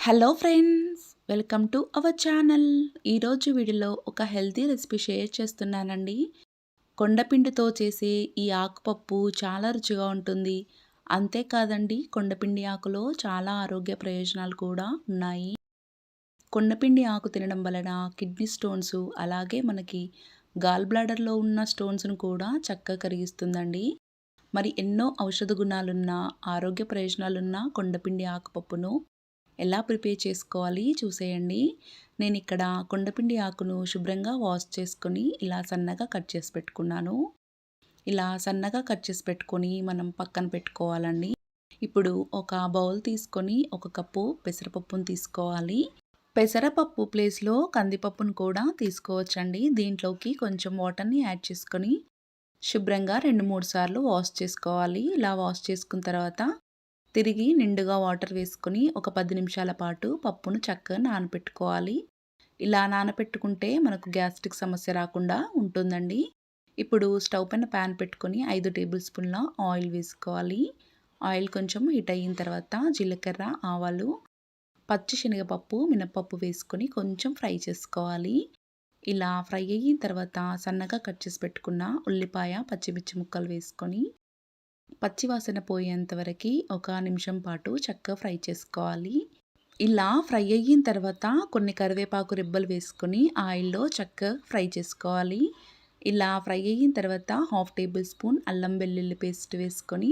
Hello friends, welcome to our channel. ఈరోజు వీడియోలో ఒక హెల్తీ రెసిపీ షేర్ చేస్తున్నానండి. కొండపిండితో చేసే ఈ ఆకుపప్పు చాలా రుచిగా ఉంటుంది. అంతేకాదండి, కొండపిండి ఆకులో చాలా ఆరోగ్య ప్రయోజనాలు కూడా ఉన్నాయి. కొండపిండి ఆకు తినడం వలన కిడ్నీ స్టోన్స్, అలాగే మనకి గాల్ బ్లాడర్లో ఉన్న స్టోన్స్ను కూడా చక్కగా కరిగిస్తుందండి. మరి ఎన్నో ఔషధ గుణాలున్న, ఆరోగ్య ప్రయోజనాలున్న కొండపిండి ఆకుపప్పును ఎలా ప్రిపేర్ చేసుకోవాలి చూసేయండి. నేను ఇక్కడ కొండపిండి ఆకును శుభ్రంగా వాష్ చేసుకొని ఇలా సన్నగా కట్ చేసి పెట్టుకున్నాను. ఇలా సన్నగా కట్ చేసి పెట్టుకొని మనం పక్కన పెట్టుకోవాలండి. ఇప్పుడు ఒక బౌల్ తీసుకొని ఒక కప్పు పెసరపప్పును తీసుకోవాలి. పెసరపప్పు ప్లేస్లో కందిపప్పును కూడా తీసుకోవచ్చండి. దీంట్లోకి కొంచెం వాటర్ని యాడ్ చేసుకొని శుభ్రంగా 2-3 సార్లు వాష్ చేసుకోవాలి. ఇలా వాష్ చేసుకున్న తర్వాత తిరిగి నిండుగా వాటర్ వేసుకొని ఒక 10 నిమిషాల పాటు పప్పును చక్కగా నానబెట్టుకోవాలి. ఇలా నానబెట్టుకుంటే మనకు గ్యాస్ట్రిక్ సమస్య రాకుండా ఉంటుందండి. ఇప్పుడు స్టవ్ పైన ప్యాన్ పెట్టుకొని 5 టేబుల్ స్పూన్ల ఆయిల్ వేసుకోవాలి. ఆయిల్ కొంచెం హీట్ అయిన తర్వాత జీలకర్ర, ఆవాలు, పచ్చి శనగపప్పు, మినపప్పు వేసుకొని కొంచెం ఫ్రై చేసుకోవాలి. ఇలా ఫ్రై అయిన తర్వాత సన్నగా కట్ చేసి పెట్టుకున్న ఉల్లిపాయ, పచ్చిమిర్చి ముక్కలు వేసుకొని పచ్చివాసన పోయేంత వరకు ఒక నిమిషం పాటు చక్కగా ఫ్రై చేసుకోవాలి. ఇలా ఫ్రై అయిన తర్వాత కొన్ని కరివేపాకు రెబ్బలు వేసుకొని ఆయిల్లో చక్కగా ఫ్రై చేసుకోవాలి. ఇలా ఫ్రై అయిన తర్వాత 1/2 టేబుల్ స్పూన్ అల్లం వెల్లుల్లి పేస్ట్ వేసుకొని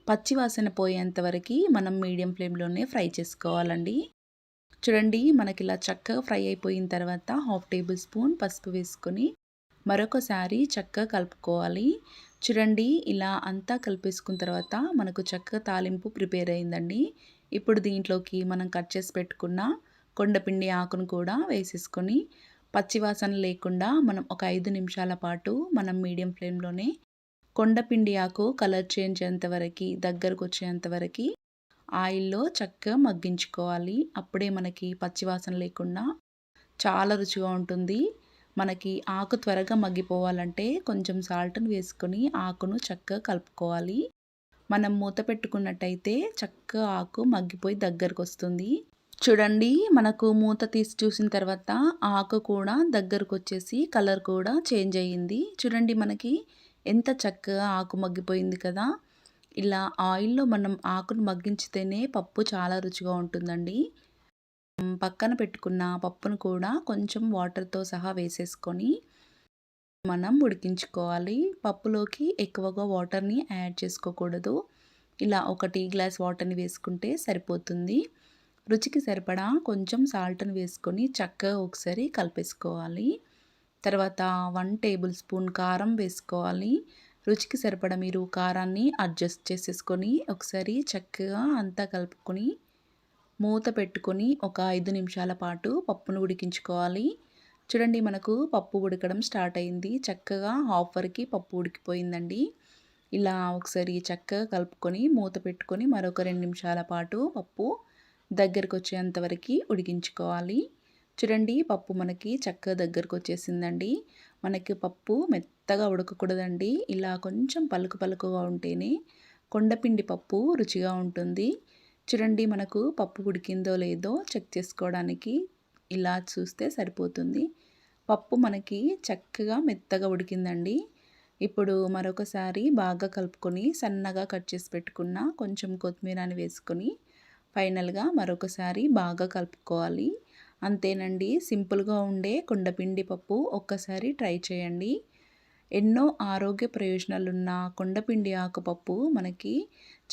పచ్చివాసన పోయేంత వరకు మనం మీడియం ఫ్లేమ్లోనే ఫ్రై చేసుకోవాలండి. చూడండి, మనకి ఇలా చక్కగా ఫ్రై అయిపోయిన తర్వాత 1/2 టేబుల్ స్పూన్ పసుపు వేసుకొని మరొకసారి చక్కగా కలుపుకోవాలి. చూడండి, ఇలా అంతా కలిపేసుకున్న తర్వాత మనకు చక్కగా తాలింపు ప్రిపేర్ అయిందండి. ఇప్పుడు దీంట్లోకి మనం కట్ చేసి పెట్టుకున్న కొండపిండి ఆకును కూడా వేసేసుకొని పచ్చివాసన లేకుండా మనం ఒక 5 నిమిషాల పాటు మనం మీడియం ఫ్లేమ్లోనే కొండపిండి ఆకు కలర్ చేంజ్ అయ్యేంత వరకు, దగ్గరకు వచ్చేంత వరకు ఆయిల్లో చక్కగా మగ్గించుకోవాలి. అప్పుడే మనకి పచ్చివాసన లేకుండా చాలా రుచిగా ఉంటుంది. మనకి ఆకు త్వరగా మగ్గిపోవాలంటే కొంచెం సాల్ట్ని వేసుకొని ఆకును చక్కగా కలుపుకోవాలి. మనం మూత పెట్టుకున్నట్టయితే చక్కగా ఆకు మగ్గిపోయి దగ్గరకు వస్తుంది. చూడండి, మనకు మూత తీసి చూసిన తర్వాత ఆకు కూడా దగ్గరకు వచ్చేసి కలర్ కూడా చేంజ్ అయ్యింది. చూడండి, మనకి ఎంత చక్కగా ఆకు మగ్గిపోయింది కదా. ఇలా ఆయిల్లో మనం ఆకును మగ్గించితేనే పప్పు చాలా రుచిగా ఉంటుందండి. పక్కన పెట్టుకున్న పప్పును కూడా కొంచెం వాటర్తో సహా వేసేసుకొని మనం ఉడికించుకోవాలి. పప్పులోకి ఎక్కువగా వాటర్ని యాడ్ చేసుకోకూడదు. ఇలా ఒక టీ గ్లాస్ వాటర్ని వేసుకుంటే సరిపోతుంది. రుచికి సరిపడా కొంచెం సాల్ట్ని వేసుకొని చక్కగా ఒకసారి కలిపేసుకోవాలి. తర్వాత 1 టేబుల్ స్పూన్ కారం వేసుకోవాలి. రుచికి సరిపడా మీరు కారాన్ని అడ్జస్ట్ చేసేసుకొని ఒకసారి చక్కగా అంతా కలుపుకొని మూత పెట్టుకొని ఒక 5 నిమిషాల పాటు పప్పును ఉడికించుకోవాలి. చూడండి, మనకు పప్పు ఉడకడం స్టార్ట్ అయింది. చక్కగా హాఫ్ వరకు పప్పు ఉడికిపోయిందండి. ఇలా ఒకసారి చక్కగా కలుపుకొని మూత పెట్టుకొని మరొక 2 నిమిషాల పాటు పప్పు దగ్గరకు వచ్చేంత వరకు ఉడికించుకోవాలి. చూడండి, పప్పు మనకి చక్కగా దగ్గరకు వచ్చేసిందండి. మనకి పప్పు మెత్తగా ఉడకకూడదండి. ఇలా కొంచెం పలుకు పలుకుగా ఉంటేనే కొండపిండి పప్పు రుచిగా ఉంటుంది. చూడండి, మనకు పప్పు ఉడికిందో లేదో చెక్ చేసుకోవడానికి ఇలా చూస్తే సరిపోతుంది. పప్పు మనకి చక్కగా మెత్తగా ఉడికిందండి. ఇప్పుడు మరొకసారి బాగా కలుపుకొని సన్నగా కట్ చేసి పెట్టుకున్న కొంచెం కొత్తిమీరని వేసుకొని ఫైనల్గా మరొకసారి బాగా కలుపుకోవాలి. అంతేనండి, సింపుల్గా ఉండే కొండపిండి పప్పు ఒక్కసారి ట్రై చేయండి. ఎన్నో ఆరోగ్య ప్రయోజనాలున్న కొండపిండి ఆకుపప్పు మనకి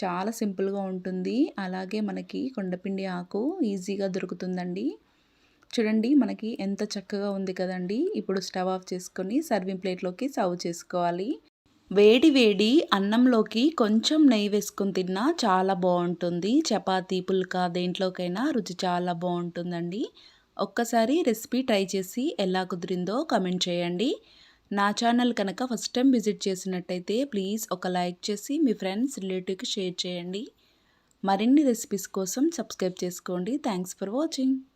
చాలా సింపుల్గా ఉంటుంది. అలాగే మనకి కొండపిండి ఆకు ఈజీగా దొరుకుతుందండి. చూడండి, మనకి ఎంత చక్కగా ఉంది కదండి. ఇప్పుడు స్టవ్ ఆఫ్ చేసుకొని సర్వింగ్ ప్లేట్లోకి సర్వ్ చేసుకోవాలి. వేడి వేడి అన్నంలోకి కొంచెం నెయ్యి వేసుకొని తిన్నా చాలా బాగుంటుంది. చపాతీ, పుల్కా దేంట్లోకైనా రుచి చాలా బాగుంటుందండి. ఒక్కసారి రెసిపీ ట్రై చేసి ఎలా కుదిరిందో కమెంట్ చేయండి. నా ఛానల్ కనుక ఫస్ట్ టైం విజిట్ చేసినట్టయితే ప్లీజ్ ఒక లైక్ చేసి మీ ఫ్రెండ్స్, రిలేటివ్కి షేర్ చేయండి. మరిన్ని రెసిపీస్ కోసం సబ్స్క్రైబ్ చేసుకోండి. Thanks for watching.